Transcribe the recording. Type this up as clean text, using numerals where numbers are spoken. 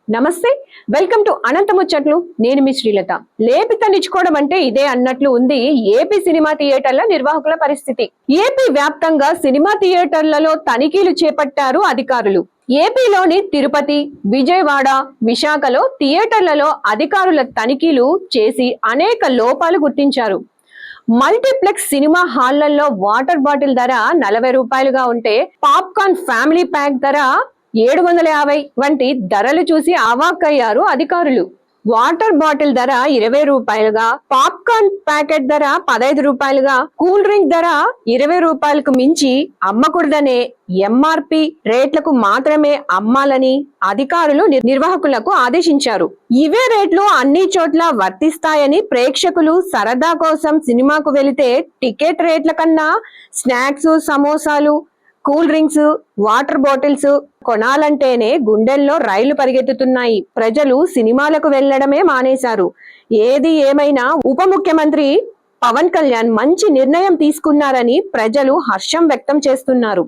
నమస్తే, welcome to అనంత ముచ్చట్లు. నేను మీ శ్రీలత. లేపితనిచ్చుకోవడం అంటే ఇదే అన్నట్లు ఉంది ఏపీ సినిమా థియేటర్ల నిర్వాహకుల పరిస్థితి. ఏపీ వ్యాప్తంగా సినిమా థియేటర్లలో తనిఖీలు చేపట్టారు అధికారులు. ఏపీలోని తిరుపతి, విజయవాడ, విశాఖలో థియేటర్లలో అధికారుల తనిఖీలు చేసి అనేక లోపాలు గుర్తించారు. మల్టీప్లెక్స్ సినిమా హాళ్లలో వాటర్ బాటిల్ ధర 40 రూపాయలుగా ఉంటే పాప్కార్న్ ఫ్యామిలీ ప్యాక్ ధర 750 వంటి ధరలు చూసి అవాక్కయ్యారు అధికారులు. వాటర్ బాటిల్ ధర 20 రూపాయలుగా, పాప్కార్న్ ప్యాకెట్ ధర 15 రూపాయలుగా, కూల్ డ్రింక్ ధర 20 రూపాయలకు మించి అమ్మకూడదనే ఎంఆర్పి రేట్లకు మాత్రమే అమ్మాలని అధికారులు నిర్వాహకులకు ఆదేశించారు. ఇవే రేట్లు అన్ని చోట్ల వర్తిస్తాయని, ప్రేక్షకులు సరదా కోసం సినిమాకు వెళితే టికెట్ రేట్ల కన్నా స్నాక్స్, సమోసాలు, కూల్ డ్రింక్స్, వాటర్ బాటిల్స్ కొనాలంటేనే గుండెల్లో రైళ్లు పరిగెత్తుతున్నాయి. ప్రజలు సినిమాలకు వెళ్లడమే మానేశారు. ఏది ఏమైనా ఉప ముఖ్యమంత్రి పవన్ కళ్యాణ్ మంచి నిర్ణయం తీసుకున్నారని ప్రజలు హర్షం వ్యక్తం చేస్తున్నారు.